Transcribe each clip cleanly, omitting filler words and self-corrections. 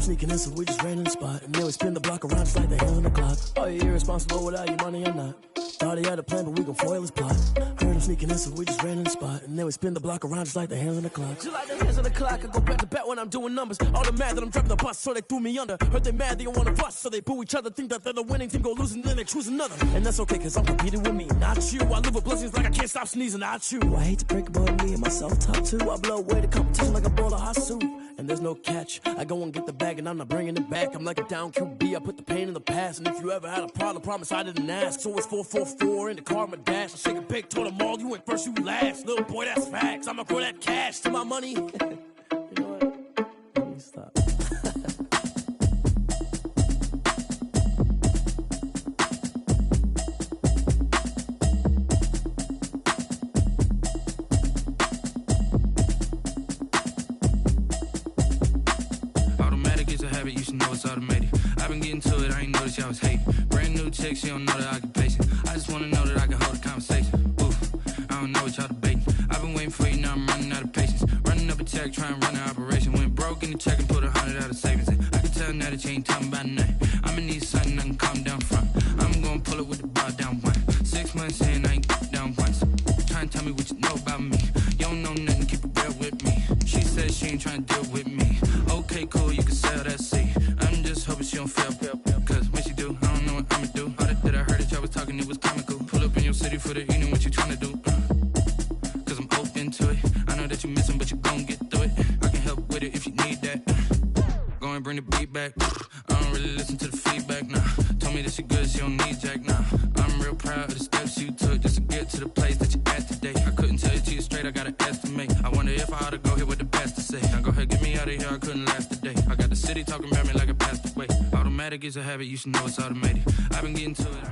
sneaking in, so we just ran in the spot. And then we spin the block around just like the hell in the clock. Oh, you're irresponsible without your money or not. Thought he had a plan, but we gon' foil his plot. Heard him sneaking in, so we just ran in the spot. And then we spin the block around just like the hands on the clock. Just like the hands on the clock, I go back to back when I'm doing numbers. All the mad that I'm driving the bus, so they threw me under. Heard they mad, they don't wanna bust, so they boo each other. Think that they're the winning team, go losing, then they choose another. And that's okay, cause I'm competing with me, not you. I live with blessings like I can't stop sneezing, not you. I hate to break it, but me and myself top two. I blow away the competition like a bowl of hot soup. And there's no catch. I go and get the bag and I'm not bringing it back. I'm like a down QB, I put the pain in the past. And if you ever had a problem, promise I didn't ask. So it's 4-4-4 in the car, my dash. I shake a big, told them all, you went first, you last. Little boy, that's facts. I'ma grow that cash to my money. You know what? Let me stop. You should know it's automated. I've been getting to it, I ain't noticed y'all was hating. Brand new chick, she don't know the occupation. I just wanna know that I can hold a conversation. Oof, I don't know what y'all debating. I've been waiting for you, now I'm running out of patience. Running up a check, trying to run an operation. Went broke in the check and put 100 out of savings in. I can tell now that you ain't talking about nothing. I'ma need something I can calm down front. I'm gonna pull it with the bar down one. 6 months in, I ain't down once. Trying to tell me what you know about me. You don't know nothing, keep it real with me. She said she ain't trying to deal with me. Okay, cool, you can sell that seat. I'm just hoping she don't fail. Cause when she do, I don't know what I'ma do. All that I heard that y'all was talking, it was comical. Pull up in your city for the evening, what you trying to do? Cause I'm open to it. I know that you missing, but you gon' get through it. I can help with it if you need that. Go and bring the beat back. I don't really listen to the feedback, nah. Told me that she good, she don't need jack, nah. I'm real proud of the steps you took just to get to the place that you're at today. I couldn't tell it to you straight, I gotta estimate. I wonder if I ought to go here with the best to say. Now go ahead, get me out of here, I couldn't last a day. I got the city talking about me like I passed away. Automatic is a habit, you should know it's automated. I've been getting to it.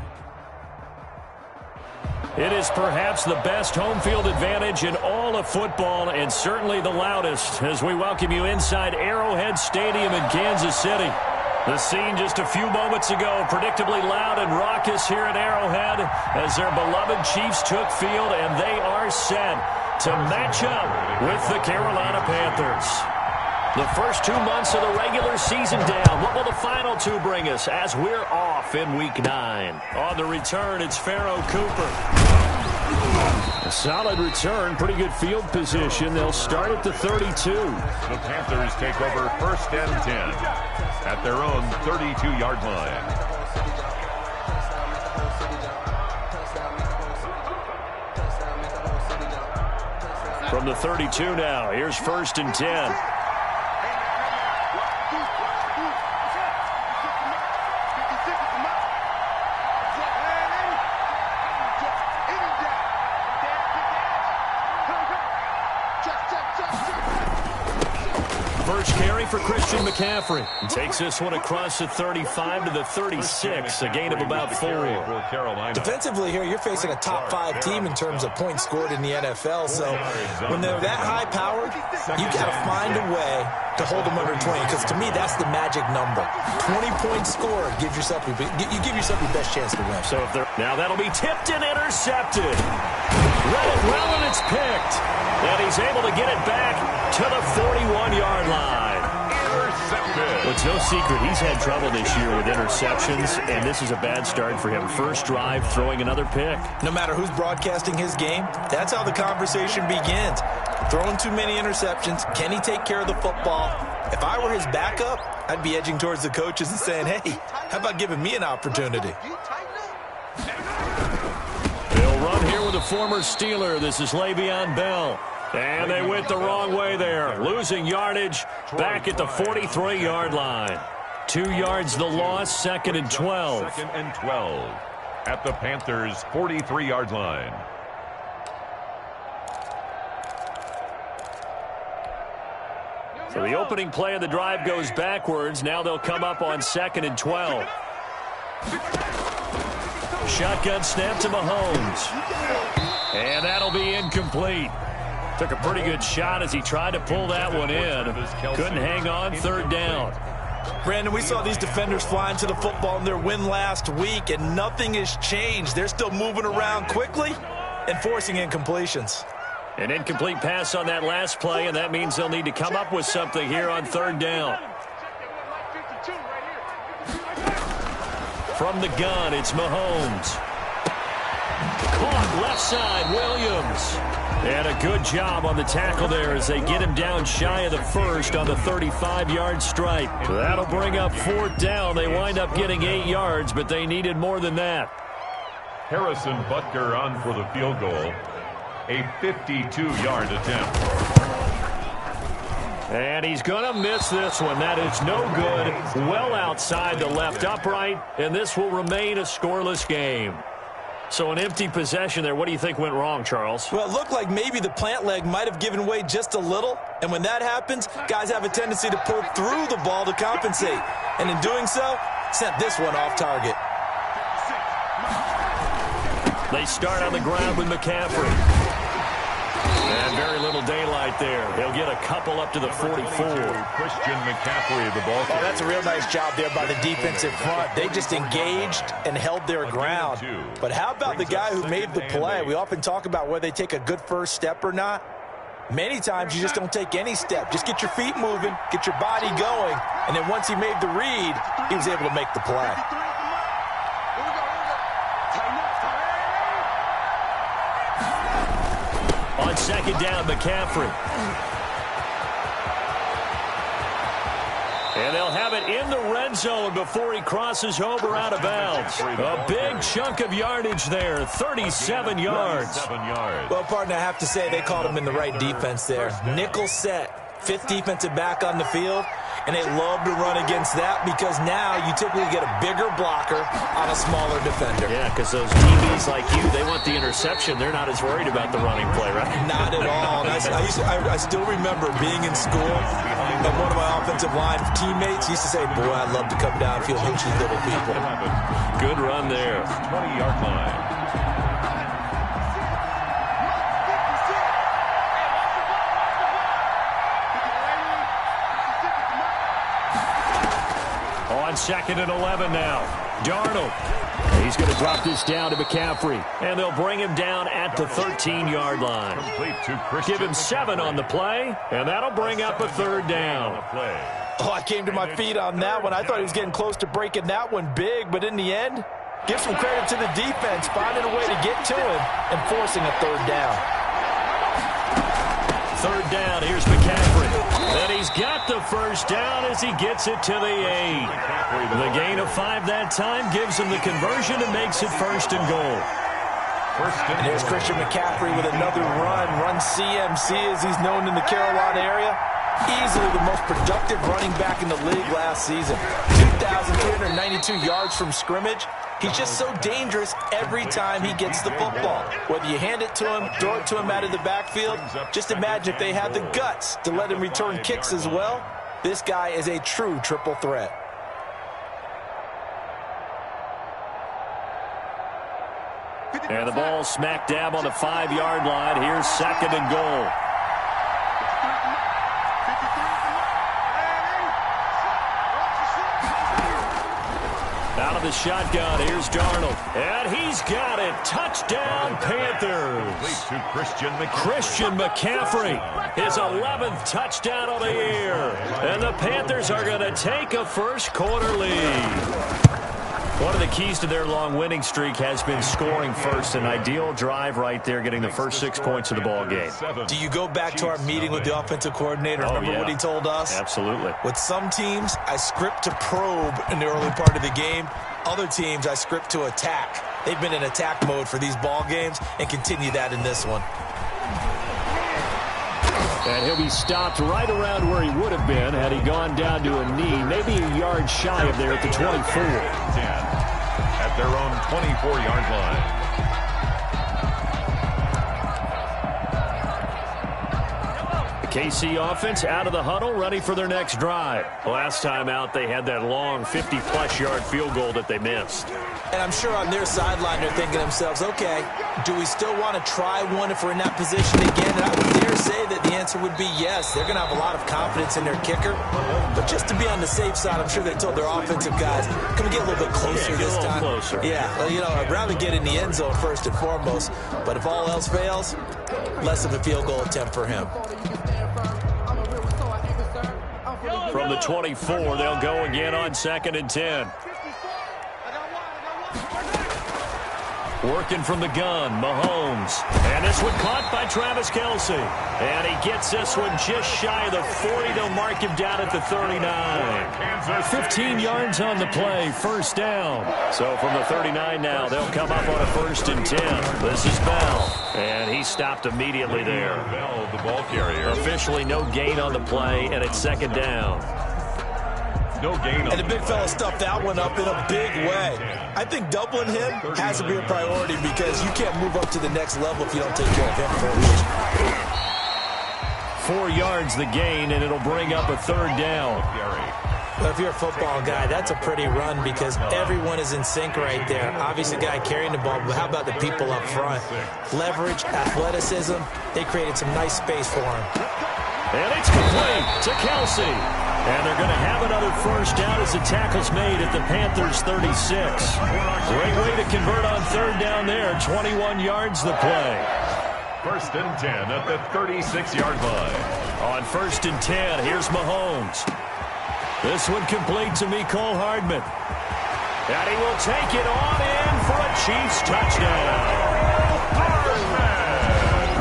It is perhaps the best home field advantage in all of football, and certainly the loudest, as we welcome you inside Arrowhead Stadium in Kansas City. The scene just a few moments ago, predictably loud and raucous here at Arrowhead as their beloved Chiefs took field, and they are set to match up with the Carolina Panthers. The first 2 months of the regular season down. What will the final two bring us as we're off in Week 9? On the return, it's Pharaoh Cooper. A solid return, pretty good field position. They'll start at the 32. The Panthers take over 1st and 10 at their own 32-yard line. From the 32 now, here's 1st and 10. First carry for Christian McCaffrey. Takes this one across the 35 to the 36, a gain of about 4. Defensively here, you're facing a top-5 team in terms of points scored in the NFL, so when they're that high-powered, you got to find a way to hold them under 20, because to me, that's the magic number. 20-point score gives yourself you give yourself your best chance to win. So if they're now that'll be tipped and intercepted. Read it well, and it's picked. And he's able to get it back to the 41-yard line. Well, it's no secret he's had trouble this year with interceptions, and this is a bad start for him. First drive, throwing another pick. No matter who's broadcasting his game, that's how the conversation begins. Throwing too many interceptions. Can he take care of the football? If I were his backup, I'd be edging towards the coaches and saying, hey, how about giving me an opportunity? They'll run here with a former Steeler. This is Le'Veon Bell. And they went the wrong way there. Losing yardage back at the 43-yard line. 2 yards the loss, 2nd and 12. 2nd and 12 at the Panthers' 43-yard line. So the opening play of the drive goes backwards. Now they'll come up on 2nd and 12. Shotgun snap to Mahomes. And that'll be incomplete. Took a pretty good shot as he tried to pull that one in. Couldn't hang on, 3rd down. Brandon, we saw these defenders flying to the football in their win last week, and nothing has changed. They're still moving around quickly and forcing incompletions. An incomplete pass on that last play, and that means they'll need to come up with something here on 3rd down. From the gun, it's Mahomes. Caught left side, Williams. And a good job on the tackle there as they get him down shy of the first on the 35-yard strike. That'll bring up 4th down. They wind up getting 8 yards, but they needed more than that. Harrison Butker on for the field goal. A 52-yard attempt. And he's going to miss this one. That is no good. Well outside the left upright, and this will remain a scoreless game. So an empty possession there. What do you think went wrong, Charles? Well, it looked like maybe the plant leg might have given way just a little. And when that happens, guys have a tendency to pull through the ball to compensate. And in doing so, sent this one off target. They start on the ground with McCaffrey. And very little daylight there. They'll get a couple up to the 44. Christian McCaffrey, the ball. Oh, that's a real nice job there by the defensive front. They just engaged and held their ground. But how about the guy who made the play? We often talk about whether they take a good first step or not. Many times you just don't take any step. Just get your feet moving, get your body going, and then once he made the read, he was able to make the play. On 2nd down, McCaffrey. And they'll have it in the red zone before he crosses over out of bounds. A big chunk of yardage there, 37 yards. Well, partner, I have to say they called him in the right defense there. Nickel set, 5th defensive back on the field. And they love to run against that because now you typically get a bigger blocker on a smaller defender. Yeah, because those DBs like you, they want the interception. They're not as worried about the running play, right? Not at all. And I still remember being in school, and one of my offensive line teammates used to say, boy, I'd love to come downfield and hit you little people. Good run there. 20-yard line. On 2nd and 11 now. Darnold. He's going to drop this down to McCaffrey. And they'll bring him down at the 13-yard line. Give him 7 on the play, and that'll bring up a 3rd down. Oh, I came to my feet on that one. I thought he was getting close to breaking that one big, but in the end, give some credit to the defense, finding a way to get to him and forcing a 3rd down. 3rd down, here's McCaffrey. And he's got the 1st down as he gets it to the 8. The gain of 5 that time gives him the conversion and makes it 1st and goal. And here's Christian McCaffrey with another run CMC as he's known in the Carolina area. Easily the most productive running back in the league last season. 2,392 yards from scrimmage. He's just so dangerous every time he gets the football. Whether you hand it to him, throw it to him out of the backfield, just imagine if they had the guts to let him return kicks as well. This guy is a true triple threat. And the ball smack dab on the 5-yard line. Here's 2nd and goal. Out of the shotgun, here's Darnold. And he's got it. Touchdown, Panthers. Christian McCaffrey, his 11th touchdown of the year. And the Panthers are going to take a first-quarter lead. One of the keys to their long winning streak has been scoring first. An ideal drive right there, getting the first 6 points of the ball game. Do you go back to our meeting with the offensive coordinator? Remember what he told us? Absolutely. With some teams, I script to probe in the early part of the game. Other teams, I script to attack. They've been in attack mode for these ball games and continue that in this one. And he'll be stopped right around where he would have been had he gone down to a knee, maybe a yard shy of there at the 24. At their own 24-yard line. KC offense out of the huddle, ready for their next drive. Last time out, they had that long 50-plus yard field goal that they missed. And I'm sure on their sideline, they're thinking to themselves, okay, do we still want to try one if we're in that position again? And I would dare say that the answer would be yes. They're going to have a lot of confidence in their kicker. But just to be on the safe side, I'm sure they told their offensive guys, can we get a little bit closer this time? Closer. Yeah, well, you know, I'd rather get in the end zone first and foremost. But if all else fails, less of a field goal attempt for him. From the 24, they'll go again on 2nd and 10. Working from the gun, Mahomes. And this one caught by Travis Kelce. And he gets this one just shy of the 40. They'll mark him down at the 39. 15 yards on the play, first down. So from the 39 now, they'll come up on a 1st and 10. This is Bell. And he stopped immediately there. Bell, the ball carrier. Officially no gain on the play, and it's 2nd down. No gain on and the big fella stuffed that one up in a big way. I think doubling him has to be a priority because you can't move up to the next level if you don't take care of him first. 4 yards the gain, and it'll bring up a 3rd down. Well, if you're a football guy, that's a pretty run because everyone is in sync right there. Obviously, the guy carrying the ball, but how about the people up front? Leverage, athleticism, they created some nice space for him. And it's complete to Kelce. And they're going to have another 1st down as the tackle's made at the Panthers' 36. Great way to convert on 3rd down there. 21 yards the play. 1st and 10 at the 36-yard line. On 1st and 10, here's Mahomes. This one complete to Mecole Hardman. And he will take it on in for a Chiefs touchdown.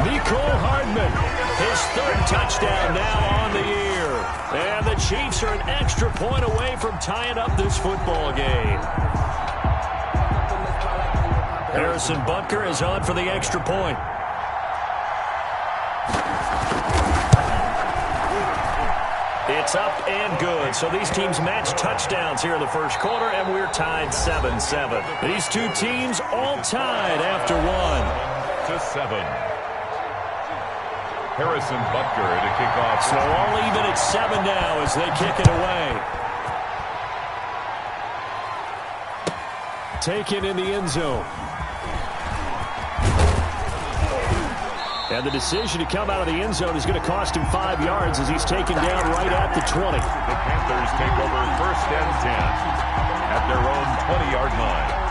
Mecole Hardman, his 3rd touchdown now on the year. And the Chiefs are an extra point away from tying up this football game. Harrison Butker is on for the extra point. It's up and good. So these teams match touchdowns here in the 1st quarter, and we're tied 7-7. These two teams all tied after 1-7. Harrison Butker to kick off. So all even at 7 now as they kick it away. Taken in the end zone. And the decision to come out of the end zone is going to cost him 5 yards as he's taken down right at the 20. The Panthers take over 1st and 10 at their own 20-yard line.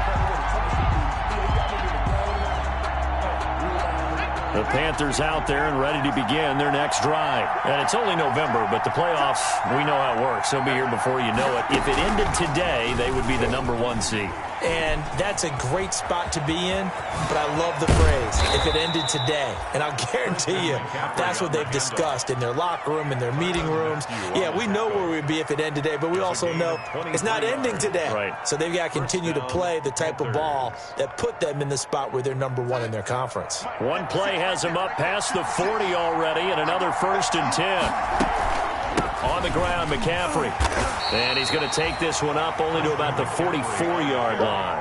The Panthers out there and ready to begin their next drive. And it's only November, but the playoffs, we know how it works. They'll be here before you know it. If it ended today, they would be the #1 seed. And that's a great spot to be in, but I love the phrase, if it ended today. And I'll guarantee you, that's what they've discussed in their locker room, in their meeting rooms. Yeah, we know where we'd be if it ended today, but we also know it's not ending today. Right. So they've got to continue to play the type of ball that put them in the spot where they're #1 in their conference. One play has them up past the 40 already, and another 1st and 10. On the ground, McCaffrey. And he's going to take this one up only to about the 44-yard line.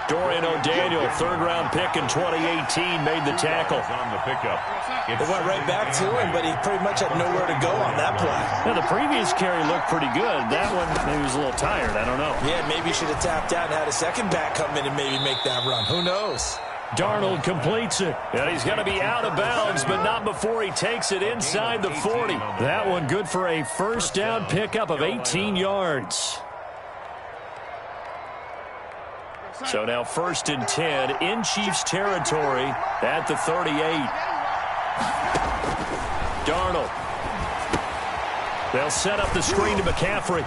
Dorian O'Daniel, 3rd-round pick in 2018, made the tackle. On the pickup. It went right back to him, but he pretty much had nowhere to go on that play. Now, the previous carry looked pretty good. That one, maybe he was a little tired. I don't know. Yeah, maybe he should have tapped out and had a second back come in and maybe make that run. Who knows? Darnold completes it. And he's going to be out of bounds, but not before he takes it inside the 40. That one good for a 1st down pickup of 18 yards. So now 1st and 10 in Chiefs territory at the 38. Darnold. They'll set up the screen to McCaffrey.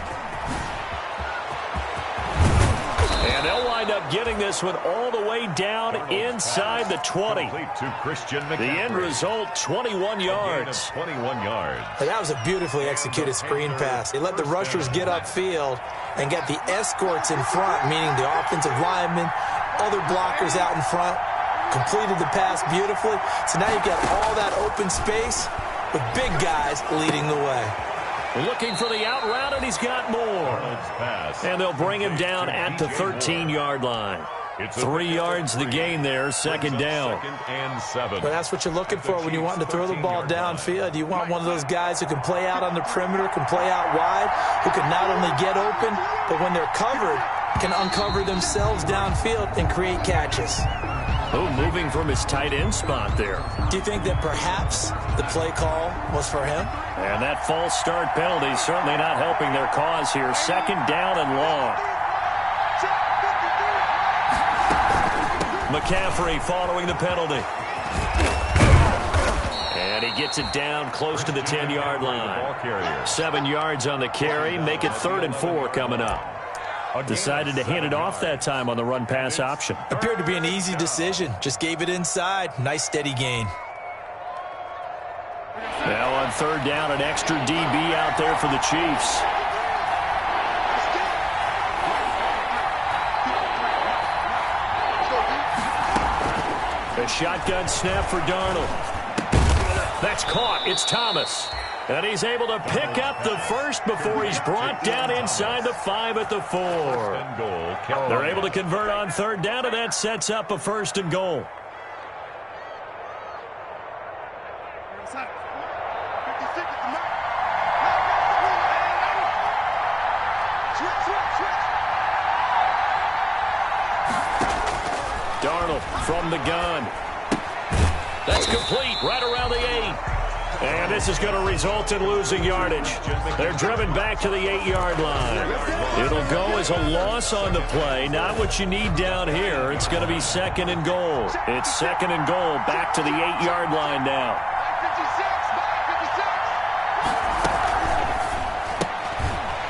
And they'll wind up getting this one all the way down inside the 20. The end result, 21 yards. 21 yards. That was a beautifully executed screen pass. They let the rushers get upfield and get the escorts in front, meaning the offensive linemen, other blockers out in front, completed the pass beautifully. So now you've got all that open space with big guys leading the way. Looking for the out route, and he's got more. And they'll bring him down at the 13-yard line. 3 yards the gain there, 2nd down. 2nd and 7. But that's what you're looking for when you want to throw the ball downfield. You want one of those guys who can play out on the perimeter, can play out wide, who can not only get open, but when they're covered, can uncover themselves downfield and create catches. Oh, moving from his tight end spot there. Do you think that perhaps the play call was for him? And that false start penalty certainly not helping their cause here. 2nd down and long. McCaffrey following the penalty. And he gets it down close to the 10-yard line. 7 yards on the carry. Make it 3rd and 4 coming up. Decided to hand it off that time on the run-pass option. Appeared to be an easy decision. Just gave it inside. Nice steady gain. Now on third down, an extra DB out there for the Chiefs. A shotgun snap for Darnold. That's caught. It's Thomas. And he's able to pick up the first before he's brought down inside the 5 at the 4. They're able to convert on third down, and that sets up a 1st and goal. Darnold from the gun. That's complete right around the 8. And this is going to result in losing yardage. They're driven back to the 8-yard line. It'll go as a loss on the play. Not what you need down here. It's going to be 2nd and goal. It's 2nd and goal back to the 8-yard line now.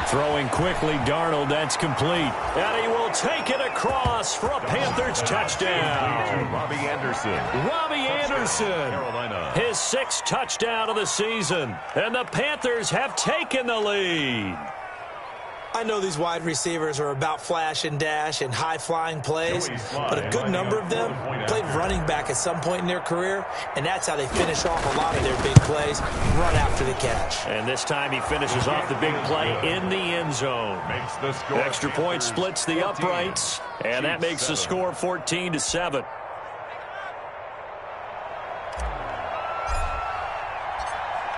Throwing quickly, Darnold, that's complete. And he will take it across for a Panthers touchdown. Robbie Anderson. Robbie Anderson, Carolina. his 6th touchdown of the season. And the Panthers have taken the lead. I know these wide receivers are about flash and dash and high-flying plays, but a good number of them played running back at some point in their career, and that's how they finish off a lot of their big plays, run after the catch. And this time he finishes off the big play in the end zone. Extra point splits the uprights, and that makes the score 14-7.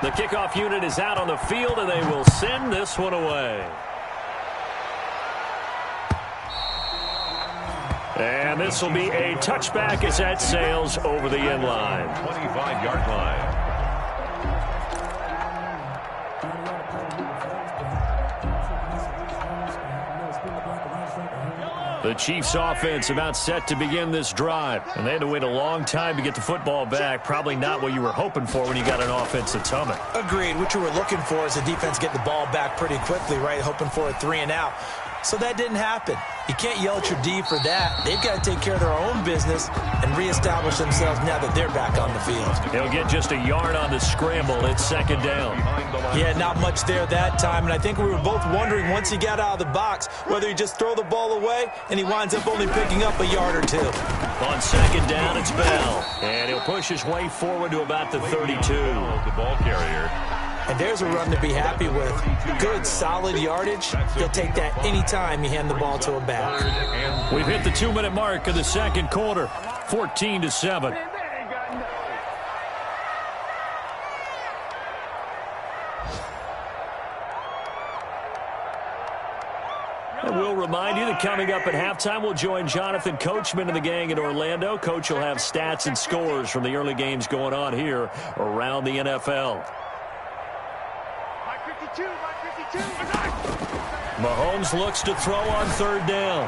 The kickoff unit is out on the field, and they will send this one away. And this will be a touchback as that sails over the end line. 25-yard line. The Chiefs offense about set to begin this drive. And they had to wait a long time to get the football back. Probably not what you were hoping for when you got an offense that's humming. Agreed. What you were looking for is the defense get the ball back pretty quickly, right? Hoping for a 3 and out. So that didn't happen. You can't yell at your D for that. They've got to take care of their own business and reestablish themselves now that they're back on the field. He'll get just a yard on the scramble. It's 2nd down. Yeah, not much there that time. And I think we were both wondering once he got out of the box whether he just throw the ball away and he winds up only picking up a yard or 2. On 2nd down, it's Bell. And he'll push his way forward to about the 32. The ball carrier. And there's a run to be happy with. Good, solid yardage. He'll take that anytime you hand the ball to a back. We've hit the 2-minute mark of the second quarter, 14-7. And we'll remind you that coming up at halftime, we'll join Jonathan Coachman and the gang in Orlando. Coach will have stats and scores from the early games going on here around the NFL. Mahomes looks to throw on third down.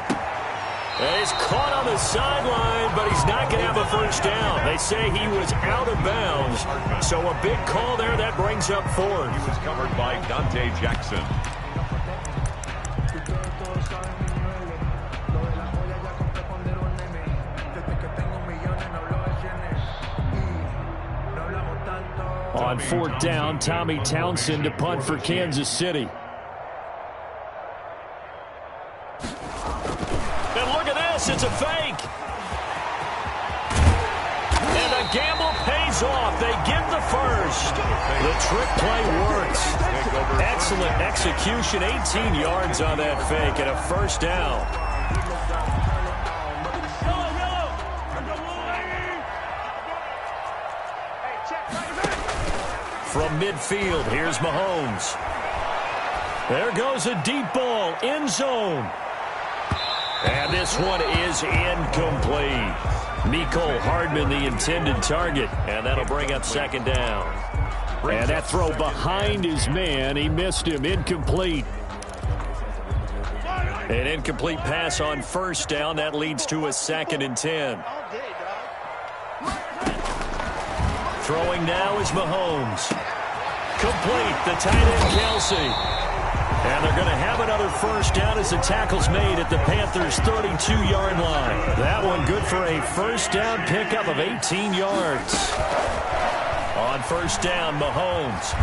And he's caught on the sideline, but he's not going to have a first down. They say he was out of bounds. So a big call there that brings up 4th. He was covered by Dante Jackson. On 4th down, Tommy Townsend to punt for Kansas City. And look at this, it's a fake. And the gamble pays off. They get the first. The trick play works. Excellent execution, 18 yards on that fake and a first down. From midfield, here's Mahomes. There goes a deep ball, end zone. And this one is incomplete. Mecole Hardman, the intended target, and that'll bring up 2nd down. And that throw behind his man, he missed him, incomplete. An incomplete pass on 1st down, that leads to a 2nd and 10. Throwing now is Mahomes. Complete, the tight end Kelsey. And they're going to have another first down as the tackle's made at the Panthers' 32-yard line. That one good for a first down pickup of 18 yards. On first down, Mahomes.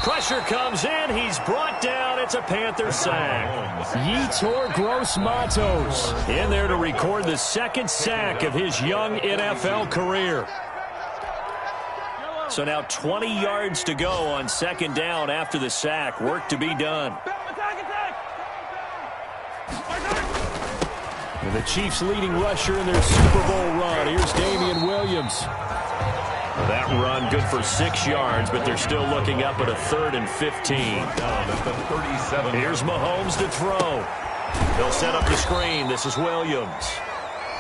Pressure comes in. He's brought down. It's a Panther sack. Yetur Gross-Matos in there to record the second sack of his young NFL career. So now 20 yards to go on second down after the sack. Work to be done. And the Chiefs' leading rusher in their Super Bowl run. Here's Damian Williams. That run good for 6 yards, but they're still looking up at a 3rd and 15. Here's Mahomes to throw. They'll set up the screen. This is Williams.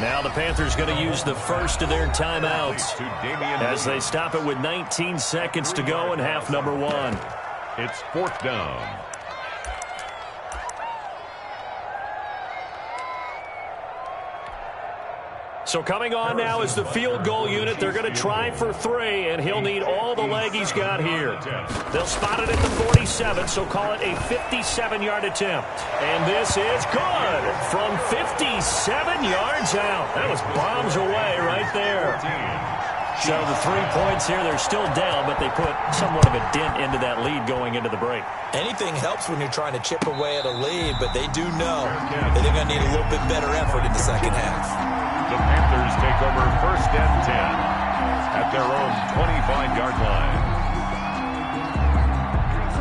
Now the Panthers going to use the first of their timeouts as they stop it with 19 seconds to go in half number 1. It's 4th down. So coming on now is the field goal unit. They're going to try for 3, and he'll need all the leg he's got here. They'll spot it at the 47, so call it a 57-yard attempt. And this is good from 57 yards out. That was bombs away right there. So the 3 points here, they're still down, but they put somewhat of a dent into that lead going into the break. Anything helps when you're trying to chip away at a lead, but they do know that they're going to need a little bit better effort in the second half. The Panthers take over 1st and 10 at their own 25-yard line.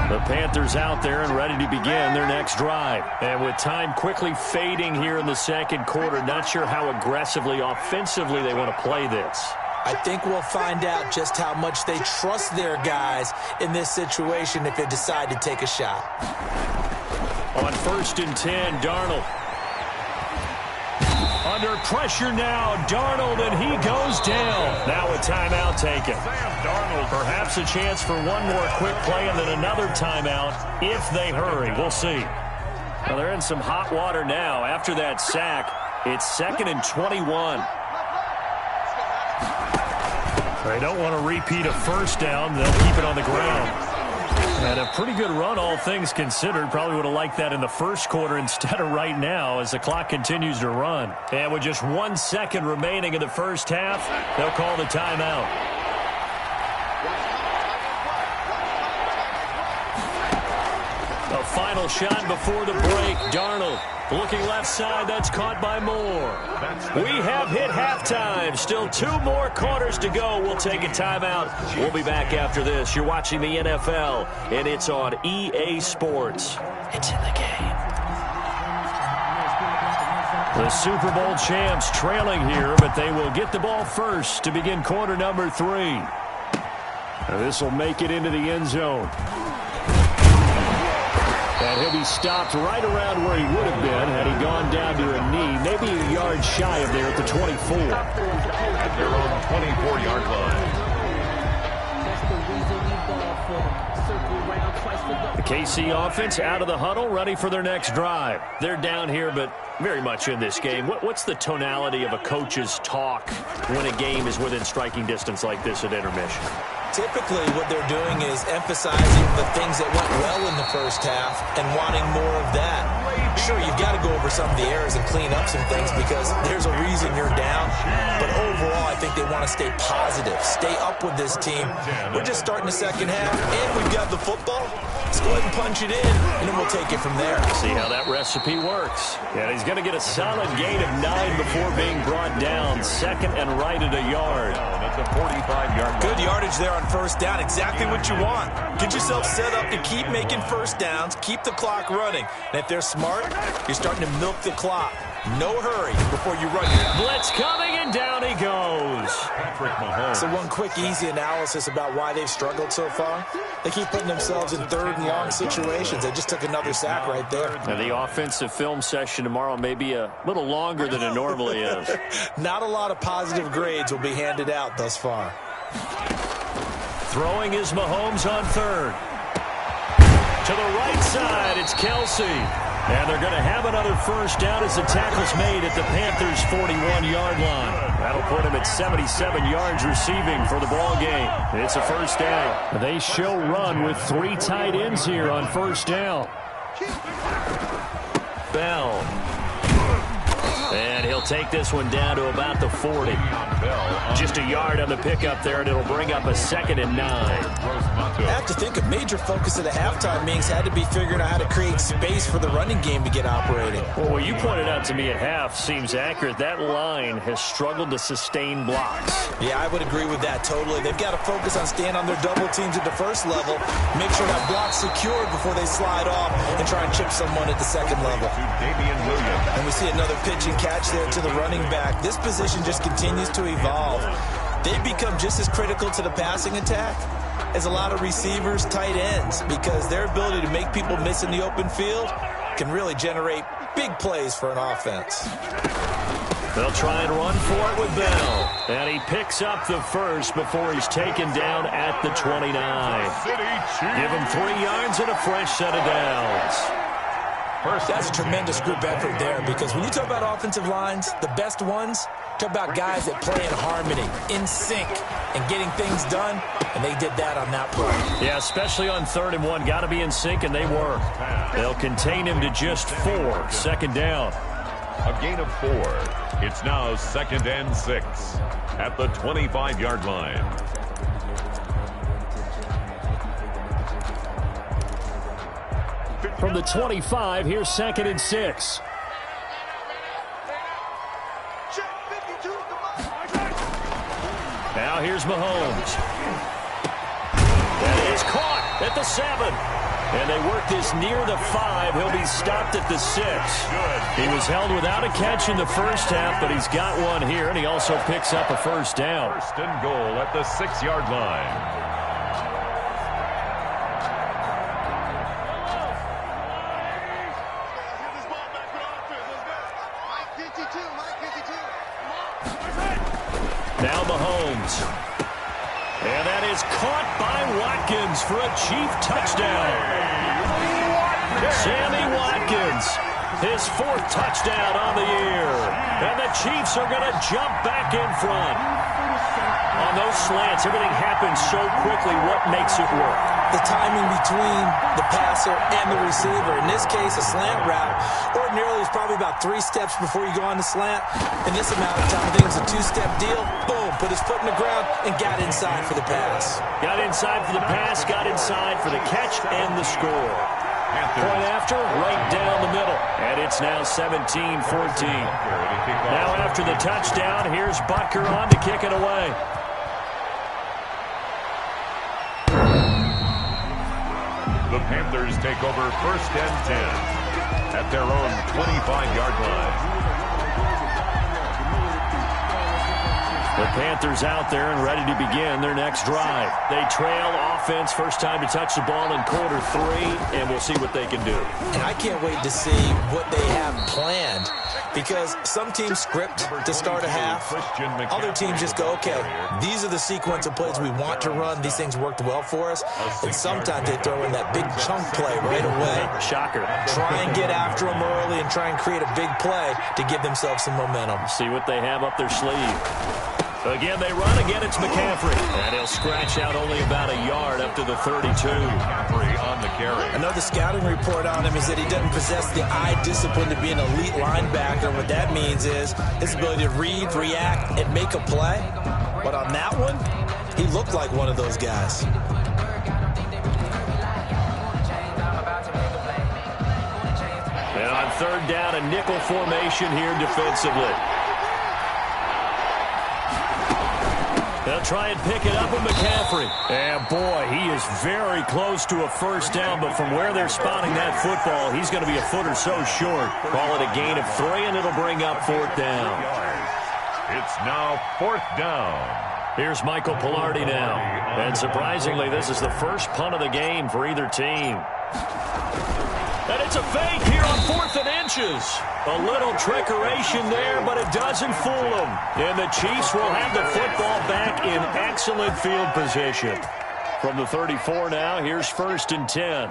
The Panthers out there and ready to begin their next drive. And with time quickly fading here in the second quarter, not sure how aggressively, offensively they want to play this. I think we'll find out just how much they trust their guys in this situation if they decide to take a shot. On 1st and 10, Darnold. Under pressure now, Darnold, and he goes down. Now a timeout taken. Perhaps a chance for one more quick play and then another timeout if they hurry. We'll see. Well, they're in some hot water now. After that sack, it's 2nd and 21. They don't want to repeat a first down. They'll keep it on the ground. And a pretty good run, all things considered. Probably would have liked that in the first quarter instead of right now as the clock continues to run. And with just 1 second remaining in the first half, they'll call the timeout. A final shot before the break. Darnold looking left side. That's caught by Moore. We have hit halftime. Still 2 more quarters to go. We'll take a timeout. We'll be back after this. You're watching the NFL, and it's on EA Sports. It's in the game. The Super Bowl champs trailing here, but they will get the ball first to begin quarter number 3. This will make it into the end zone. And he'll be stopped right around where he would have been had he gone down to a knee, maybe a yard shy of there at the 24. At their own 24-yard line. The KC offense out of the huddle, ready for their next drive. They're down here, but very much in this game. What's the tonality of a coach's talk when a game is within striking distance like this at intermission? Typically, what they're doing is emphasizing the things that went well in the first half and wanting more of that. Sure, you've got to go over some of the errors and clean up some things because there's a reason you're down. But overall, I think they want to stay positive, stay up with this team. We're just starting the second half, and we've got the football. Let's go ahead and punch it in, and then we'll take it from there. See how that recipe works. And he's going to get a solid gain of 9 before being brought down. 2nd and right at a yard. That's a 45-yard. Good yardage there on first down. Exactly what you want. Get yourself set up to keep making first downs, keep the clock running. And if they're smart, you're starting to milk the clock. No hurry before you run your blitz coming, and down he goes. Patrick Mahomes. So one quick, easy analysis about why they've struggled so far. They keep putting themselves in 3rd and long situations. They just took another sack right there. And the offensive film session tomorrow may be a little longer than it normally is. Not a lot of positive grades will be handed out thus far. Throwing is Mahomes on 3rd. To the right side, it's Kelsey. And they're going to have another first down as the tackle's made at the Panthers' 41-yard line. That'll put him at 77 yards receiving for the ball game. It's a first down. They show run with 3 tight ends here on first down. Bell. And he'll take this one down to about the 40. Just a yard on the pickup there, and it'll bring up a 2nd and 9. I have to think a major focus of the halftime meetings had to be figuring out how to create space for the running game to get operating. Well, what you pointed out to me at half seems accurate. That line has struggled to sustain blocks. Yeah, I would agree with that totally. They've got to focus on staying on their double teams at the first level, make sure that block's secured before they slide off and try and chip someone at the second level. And we see another pitch and catch there to the running back. This position just continues to evolve. They become just as critical to the passing attack as a lot of receivers, tight ends, because their ability to make people miss in the open field can really generate big plays for an offense. They'll try and run for it with Bell. And he picks up the first before he's taken down at the 29. Give him 3 yards and a fresh set of downs. That's a tremendous group effort there, because when you talk about offensive lines, the best ones, talk about guys that play in harmony, in sync, and getting things done, and they did that on that play. Yeah, especially on 3rd and 1. Got to be in sync, and they were. They'll contain him to just 4. 2nd down. A gain of 4. It's now 2nd and 6 at the 25-yard line. From the 25, here's 2nd and 6. Now here's Mahomes. That is caught at the 7. And they work this near the 5. He'll be stopped at the 6. He was held without a catch in the first half, but he's got one here, and he also picks up a first down. 1st and goal at the 6-yard line. Now Mahomes. And that is caught by Watkins for a Chief touchdown. Sammy Watkins, his 4th touchdown on the year. And the Chiefs are going to jump back in front. On those slants, everything happens so quickly. What makes it work? The timing between the passer and the receiver. In this case, a slant route. Ordinarily, it's probably about 3 steps before you go on the slant. In this amount of time, I think it was a 2-step deal. Boom, put his foot in the ground and got inside for the pass. Got inside for the pass, got inside for the catch and the score. Point after, right down the middle. And it's now 17-14. Now after the touchdown, here's Butker on to kick it away. The Panthers take over 1st and 10 at their own 25-yard line. The Panthers out there and ready to begin their next drive. They trail offense, first time to touch the ball in quarter 3, and we'll see what they can do. And I can't wait to see what they have planned, because some teams script to start a half. Other teams just go, okay, these are the sequence of plays we want to run. These things worked well for us. And sometimes they throw in that big chunk play right away. Shocker. Try and get after them early and try and create a big play to give themselves some momentum. See what they have up their sleeve. Again, they run. Again, it's McCaffrey. And he'll scratch out only about a yard up to the 32. McCaffrey on the carry. Another scouting report on him is that he doesn't possess the eye discipline to be an elite linebacker. What that means is his ability to read, react, and make a play. But on that one, he looked like one of those guys. And on 3rd down, a nickel formation here defensively. They'll try and pick it up with McCaffrey. And, boy, he is very close to a first down, but from where they're spotting that football, he's going to be a foot or so short. Call it a gain of 3, and it'll bring up 4th down. It's now 4th down. Here's Michael Pilardi now. And, surprisingly, this is the first punt of the game for either team. And it's a fake here on 4th and inches. A little trickeration there, but it doesn't fool them. And the Chiefs will have the football back in excellent field position. From the 34 now, here's 1st and 10.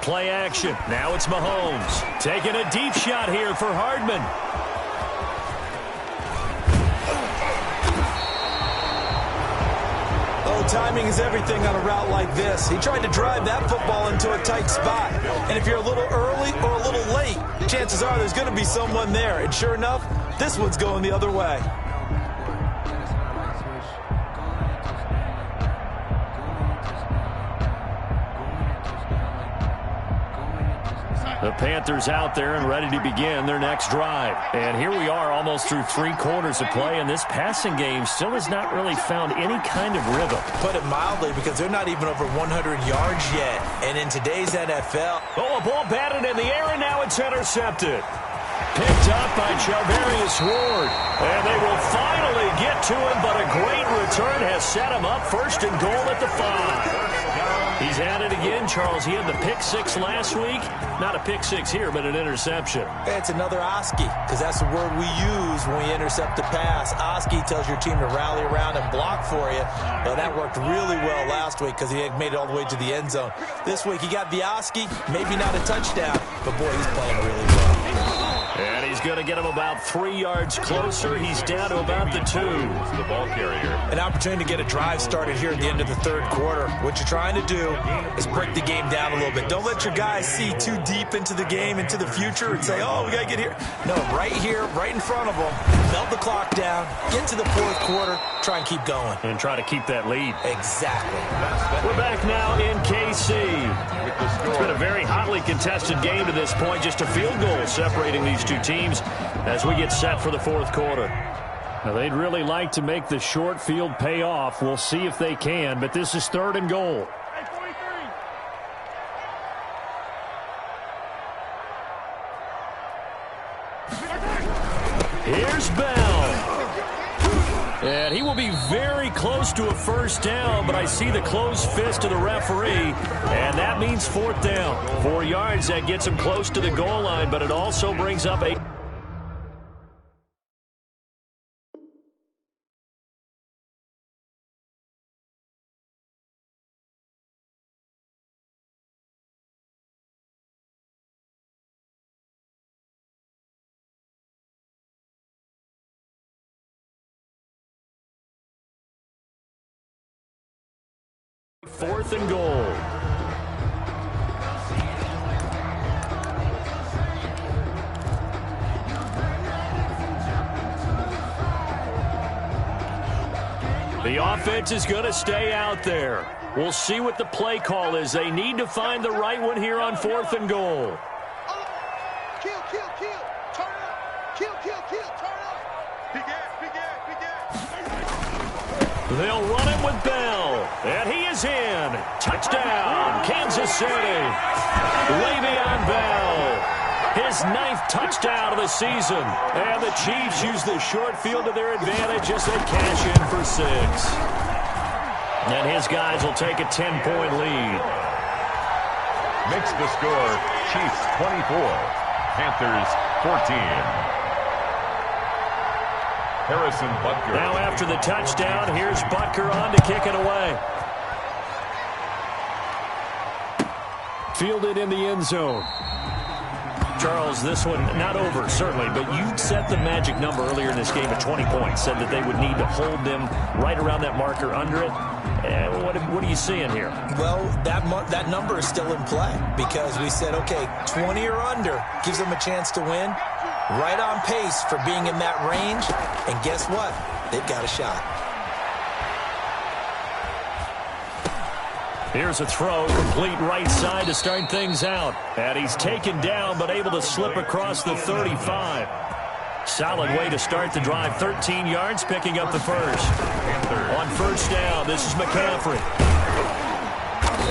Play action. Now it's Mahomes. Taking a deep shot here for Hardman. Oh, timing is everything on a route like this. He tried to drive that football into a tight spot. And if you're a little early or a little late, chances are there's going to be someone there. And sure enough, this one's going the other way. The Panthers out there and ready to begin their next drive. And here we are almost through 3 quarters of play, and this passing game still has not really found any kind of rhythm. Put it mildly, because they're not even over 100 yards yet. And in today's NFL... Oh, a ball batted in the air, and now it's intercepted. Picked up by Charvarius Ward. And they will finally get to him, but a great return has set him up first and goal at the 5. He's at it again, Charles. He had the pick 6 last week. Not a pick 6 here, but an interception. It's another Oski, because that's the word we use when we intercept the pass. Oski tells your team to rally around and block for you. Well, that worked really well last week because he had made it all the way to the end zone. This week he got the Oski, maybe not a touchdown, but boy, he's playing really well. And he's going to get him about 3 yards closer. He's down to about the 2. The ball carrier. An opportunity to get a drive started here at the end of the 3rd quarter. What you're trying to do is break the game down a little bit. Don't let your guys see too deep into the game, into the future, and say, oh, we got to get here. No, right here, right in front of them. Melt the clock down, get to the 4th quarter, try and keep going. And try to keep that lead. Exactly. We're back now in KC. It's been a very hotly contested game to this point. Just a field goal separating these two teams as we get set for the 4th quarter. Now, they'd really like to make the short field pay off. We'll see if they can, but this is 3rd and goal. Here's Bell. And he will be very close to a first down, but I see the closed fist of the referee, and that means 4th down. 4 yards, that gets him close to the goal line, but it also brings up a... Fourth and goal. The offense is going to stay out there. We'll see what the play call is. They need to find the right one here on 4th and goal. Kill, kill, kill. Turn up. Kill, kill, kill. Turn up. Big ass, big ass, big ass. They'll run it with Bell. And he is in. Touchdown, Kansas City. Le'Veon Bell. His 9th touchdown of the season. And the Chiefs use the short field to their advantage as they cash in for 6. And his guys will take a 10-point lead. Makes the score Chiefs 24, Panthers 14. Harrison Butker. Now after the touchdown, here's Butker on to kick it away. Fielded in the end zone. Charles, this one not over, certainly, but you set the magic number earlier in this game at 20 points, said that they would need to hold them right around that marker under it. What are you seeing here? Well, that number is still in play because we said, okay, 20 or under gives them a chance to win. Right on pace for being in that range. And guess what? They've got a shot. Here's a throw, complete right side to start things out. And he's taken down, but able to slip across the 35. Solid way to start the drive. 13 yards, picking up the first. On first down, this is McCaffrey.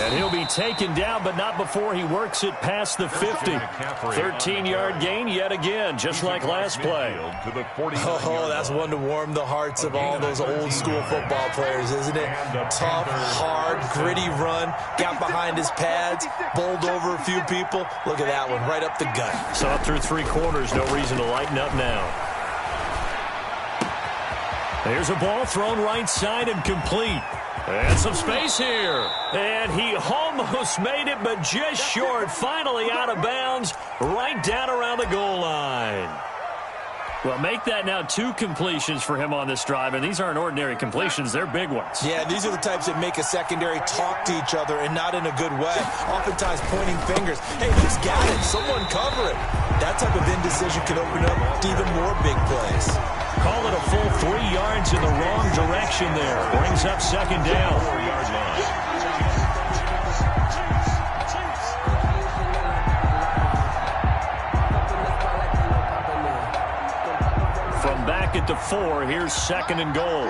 And he'll be taken down, but not before he works it past the 50. 13-yard gain yet again, just like last play. Oh, that's one to warm the hearts of all those old-school football players, isn't it? Tough, hard, gritty run, got behind his pads, bowled over a few people. Look at that one, right up the gut. So up through 3 quarters, no reason to lighten up now. There's a ball thrown right side and complete. And some space here. And he almost made it, but just short. Finally out of bounds, right down around the goal line. Well, make that now 2 completions for him on this drive, and these aren't ordinary completions. They're big ones. Yeah, these are the types that make a secondary talk to each other and not in a good way. Oftentimes pointing fingers. Hey, who's got it? Someone cover it. That type of indecision can open up to even more big plays. Call it a full 3 yards in the wrong direction there. Brings up second down. 4-yard line. From back at the 4, here's second and goal.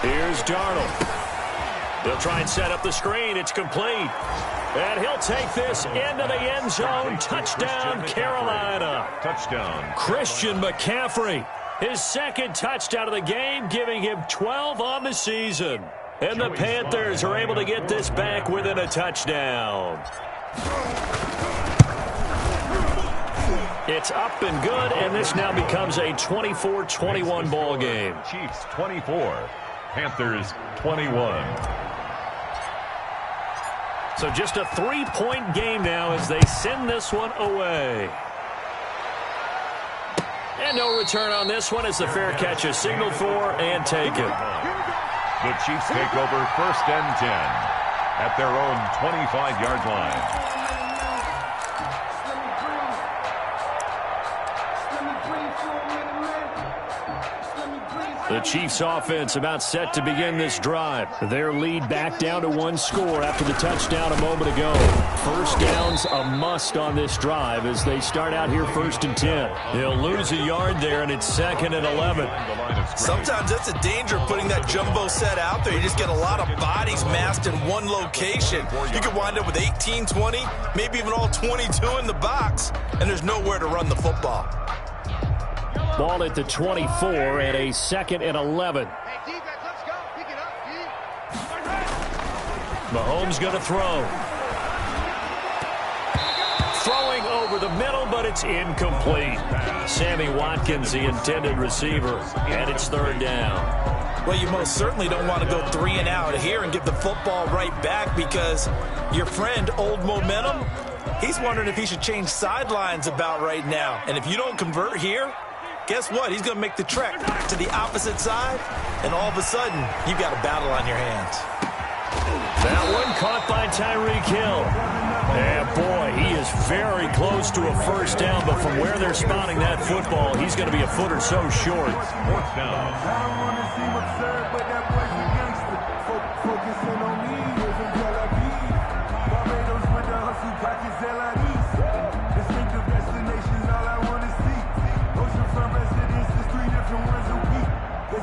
Here's Darnold. He'll try and set up the screen. It's complete. And he'll take this into the end zone. Touchdown, Carolina. Touchdown. Christian McCaffrey, his second touchdown of the game, giving him 12 on the season. And the Panthers are able to get this back within a touchdown. It's up and good, and this now becomes a 24-21 ball game. Chiefs 24, Panthers 21. So just a 3-point game now as they send this one away. And no return on this one as the fair catch is signaled for and taken. The Chiefs take over 1st and 10 at their own 25-yard line. The Chiefs offense about set to begin this drive. Their lead back down to 1 score after the touchdown a moment ago. First down's a must on this drive as they start out here 1st and 10. They'll lose a yard there, and it's 2nd and 11. Sometimes that's a danger putting that jumbo set out there. You just get a lot of bodies massed in one location. You could wind up with 18, 20, maybe even all 22 in the box, and there's nowhere to run the football. Ball at the 24 and a 2nd and 11. Hey, defense, let's go. Pick it up, D. Mahomes going to throw. Throwing over the middle, but it's incomplete. Sammy Watkins, the intended receiver, and it's 3rd down. Well, you most certainly don't want to go 3 and out here and give the football right back because your friend, Old Momentum, he's wondering if he should change sidelines about right now. And if you don't convert here, guess what? He's going to make the trek to the opposite side, and all of a sudden, you've got a battle on your hands. That one caught by Tyreek Hill. And boy, he is very close to a 1st down, but from where they're spotting that football, he's going to be a foot or so short. 4th down.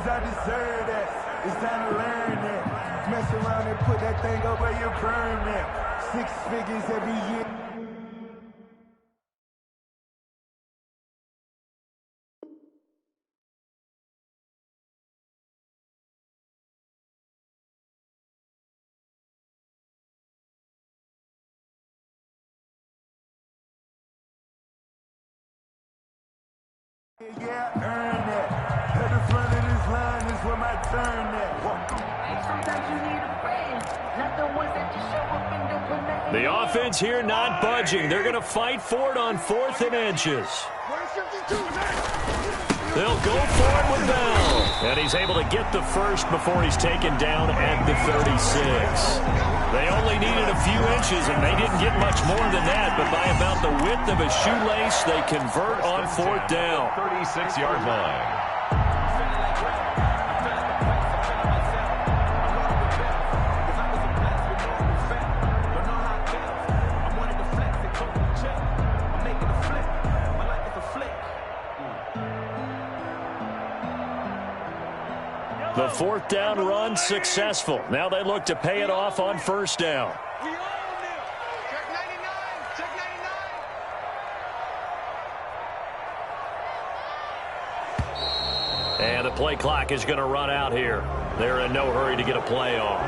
I deserve that. It's time to learn that. Mess around and put that thing up where you burn that. 6 figures every year. Yeah, earn that. At the front of this line is where my turn at. Sometimes you need a friend, not the ones that just show up and don't put that. The offense here not budging. They're going to fight for it on 4th and inches. They'll go for it with Bell. And he's able to get the first before he's taken down at the 36. They only needed a few inches, and they didn't get much more than that. But by about the width of a shoelace, they convert on 4th down. 36-yard line. The 4th down run successful. Now they look to pay it off on 1st down. Check 99. Check 99. And the play clock is going to run out here. They're in no hurry to get a play off.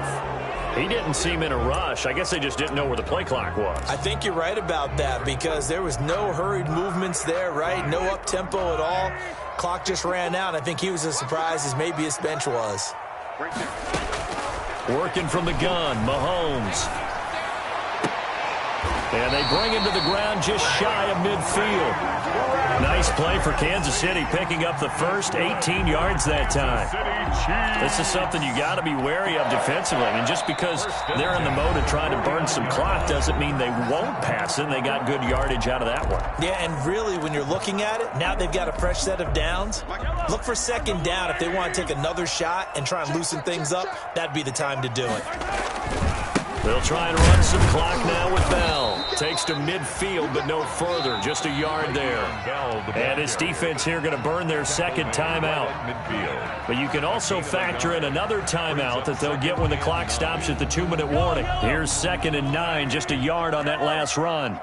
He didn't seem in a rush. I guess they just didn't know where the play clock was. I think you're right about that because there was no hurried movements there, right? No up-tempo at all. Clock just ran out. I think he was as surprised as maybe his bench was. Working from the gun, Mahomes. And they bring him to the ground just shy of midfield. Nice play for Kansas City, picking up the first 18 yards that time. This is something you got to be wary of defensively. And just because they're in the mode of trying to burn some clock doesn't mean they won't pass it. They got good yardage out of that one. Yeah, and really, when you're looking at it, now they've got a fresh set of downs. Look for second down if they want to take another shot and try and loosen things up. That'd be the time to do it. They'll try and run some clock now with Bell. Takes to midfield, but no further. Just a yard there. And his defense here going to burn their second timeout. But you can also factor in another timeout that they'll get when the clock stops at the 2-minute warning. Here's 2nd and 9, just a yard on that last run.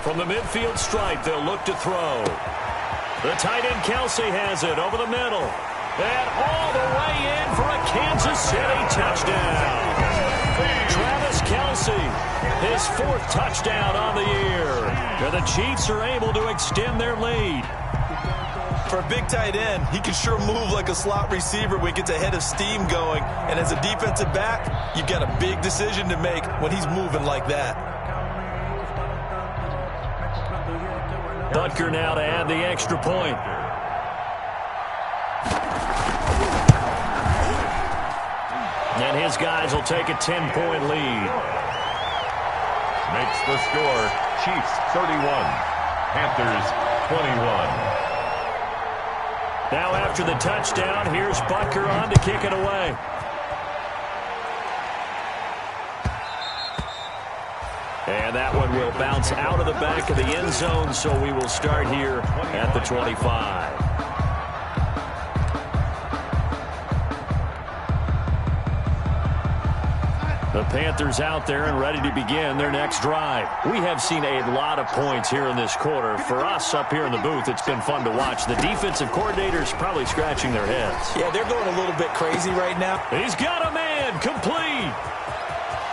From the midfield stripe, they'll look to throw. The tight end Kelsey has it over the middle. And all the way in for a Kansas City touchdown. Travis Kelsey, his 4th touchdown on the year. And the Chiefs are able to extend their lead. For a big tight end, he can sure move like a slot receiver when he gets a head of steam going. And as a defensive back, you've got a big decision to make when he's moving like that. Butker now to add the extra point. And his guys will take a 10-point lead. Makes the score Chiefs 31, Panthers 21. Now after the touchdown, here's Butker on to kick it away. And that one will bounce out of the back of the end zone, so we will start here at the 25. The Panthers out there and ready to begin their next drive. We have seen a lot of points here in this quarter. For us up here in the booth, it's been fun to watch. The defensive coordinators probably scratching their heads. Yeah, they're going a little bit crazy right now. He's got a man complete.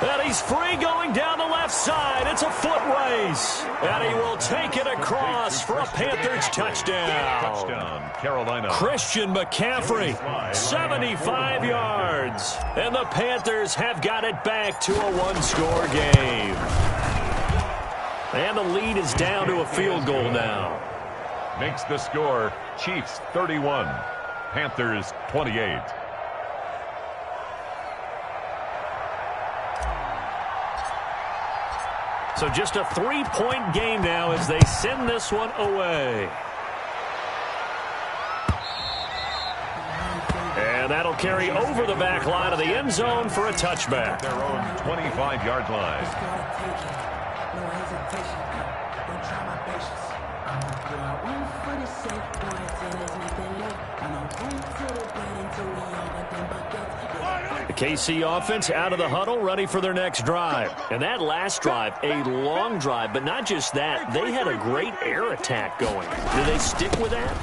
And he's free going down the left side. It's a foot race. And he will take it across for a Panthers touchdown. Touchdown, Carolina. Christian McCaffrey, 75 yards. And the Panthers have got it back to a one-score game. And the lead is down to a field goal now. Makes the score Chiefs 31, Panthers 28. So just a 3-point game now as they send this one away. And that'll carry over the back line of the end zone for a touchback. Their own 25-yard line. The KC offense out of the huddle, ready for their next drive. And that last drive, a long drive, but not just that. They had a great air attack going. Do they stick with that?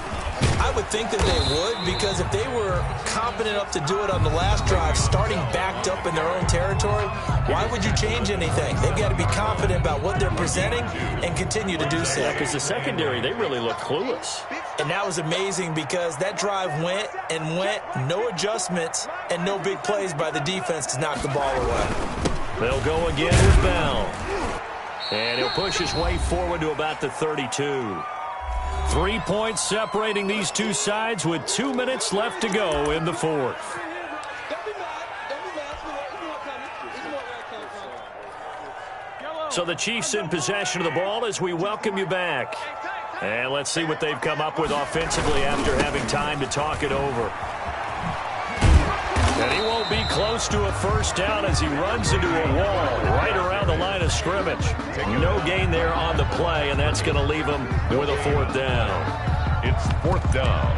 I would think that they would, because if they were confident enough to do it on the last drive, starting backed up in their own territory, why would you change anything? They've got to be confident about what they're presenting and continue to do so. Yeah, because the secondary, they really look clueless. And that was amazing because that drive went and went, no adjustments and no big plays by the defense to knock the ball away. They'll go again with Bell. And he'll push his way forward to about the 32. 3 points separating these two sides with 2 minutes left to go in the fourth. So the Chiefs in possession of the ball as we welcome you back. And let's see what they've come up with offensively after having time to talk it over. And he won't be close to a first down as he runs into a wall right around the line of scrimmage. No gain there on the play, and that's going to leave him with a fourth down. It's fourth down.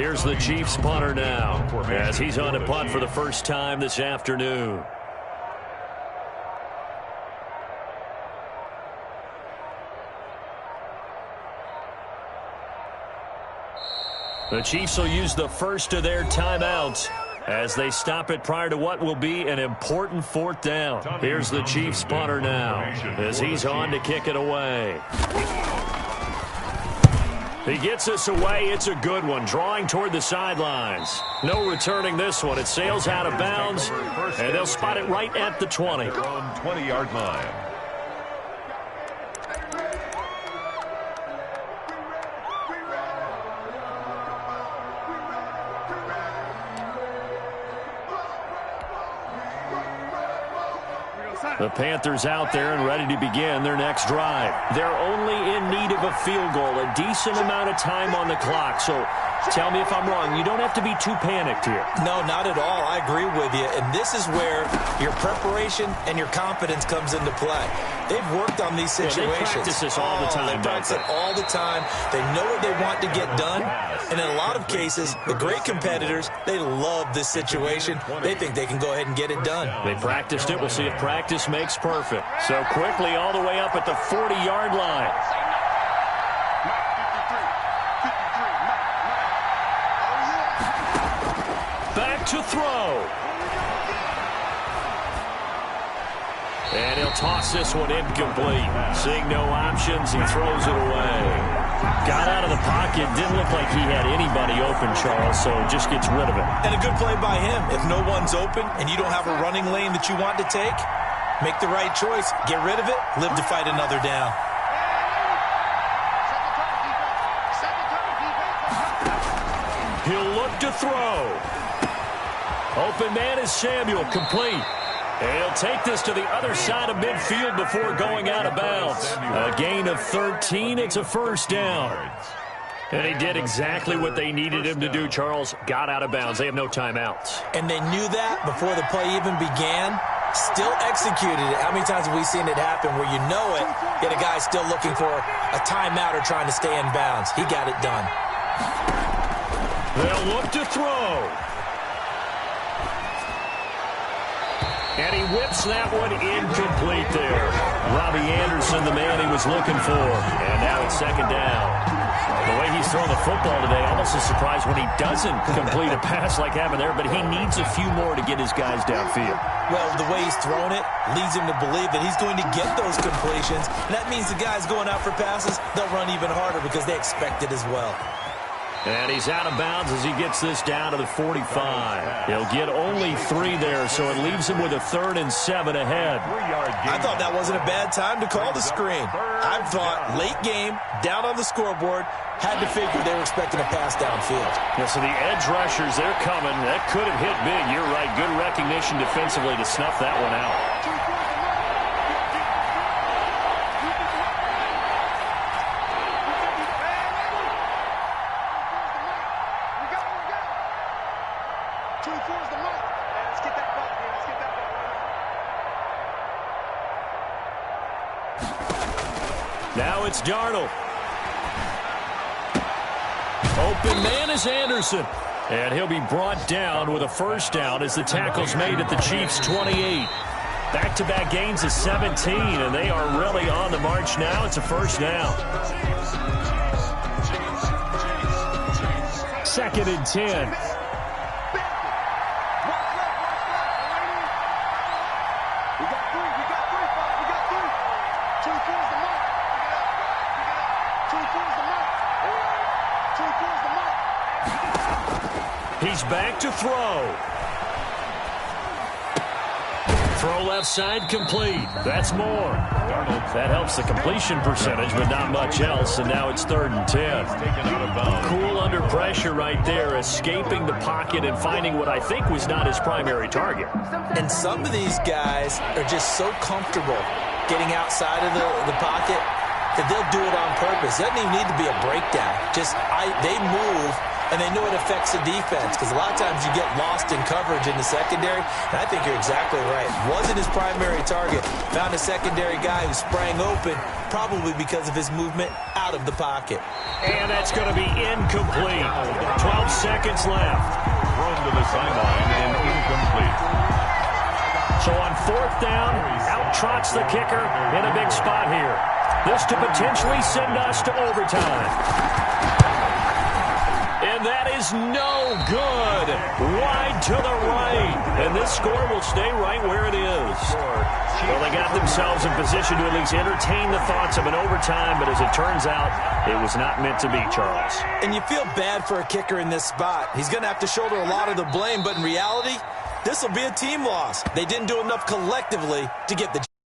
Here's the Chiefs punter now, as he's on to punt for the first time this afternoon. The Chiefs will use the first of their timeouts as they stop it prior to what will be an important fourth down. Here's the Chiefs punter now as he's on to kick it away. He gets us away. It's a good one, drawing toward the sidelines. No returning this one. It sails out of bounds, and they'll spot it right at the 20. 20-yard line. The Panthers out there and ready to begin their next drive. They're only in need of a field goal, a decent amount of time on the clock. So tell me if I'm wrong. You don't have to be too panicked here. No, not at all. I agree with you. And this is where your preparation and your confidence comes into play. They've worked on these situations. They practice this all the time. They practice it all the time. They know what they want to get done. And in a lot of cases, the great competitors, they love this situation. They think they can go ahead and get it done. They practiced it. We'll see if practice makes perfect. So quickly all the way up at the 40-yard line. Back to throw. And he'll toss this one incomplete. Seeing no options, he throws it away. Got out of the pocket. Didn't look like he had anybody open, Charles, so just gets rid of it. And a good play by him. If no one's open and you don't have a running lane that you want to take, make the right choice. Get rid of it. Live to fight another down. He'll look to throw. Open man is Samuel, complete. And he'll take this to the other side of midfield before going out of bounds. A gain of 13. It's a first down. And he did exactly what they needed him to do, Charles. Got out of bounds. They have no timeouts. And they knew that before the play even began. Still executed it. How many times have we seen it happen where you know it, yet a guy's still looking for a timeout or trying to stay in bounds? He got it done. They'll look to throw. And he whips that one incomplete there. Robbie Anderson, the man he was looking for. And now it's second down. The way he's throwing the football today, almost a surprise when he doesn't complete a pass like happened there, but he needs a few more to get his guys downfield. Well, the way he's thrown it leads him to believe that he's going to get those completions. And that means the guys going out for passes, they'll run even harder because they expect it as well. And he's out of bounds as he gets this down to the 45. He'll get only 3 there, so it leaves him with a 3rd and 7 ahead. I thought that wasn't a bad time to call the screen. I thought late game, down on the scoreboard, had to figure they were expecting a pass downfield. Yeah, so the edge rushers, they're coming. That could have hit big. You're right. Good recognition defensively to snuff that one out. Now it's Darnold. Open man is Anderson. And he'll be brought down with a first down as the tackle's made at the Chiefs' 28. Back-to-back gains of 17, and they are really on the march now. It's a first down. 2nd and 10. He's back to throw. Throw left side complete. That's more. That helps the completion percentage, but not much else. And now it's 3rd and 10. Cool under pressure right there, escaping the pocket and finding what I think was not his primary target. And some of these guys are just so comfortable getting outside of the pocket that they'll do it on purpose. It doesn't even need to be a breakdown. They move and they know it affects the defense because a lot of times you get lost in coverage in the secondary, and I think you're exactly right. Wasn't his primary target. Found a secondary guy who sprang open, probably because of his movement out of the pocket. And that's going to be incomplete. 12 seconds left. Thrown to the sideline and incomplete. So on 4th down, out trots the kicker in a big spot here. This to potentially send us to overtime. And that is no good. Wide to the right. And this score will stay right where it is. Well, they got themselves in position to at least entertain the thoughts of an overtime, but as it turns out, it was not meant to be, Charles. And you feel bad for a kicker in this spot. He's going to have to shoulder a lot of the blame, but in reality, this will be a team loss. They didn't do enough collectively to get the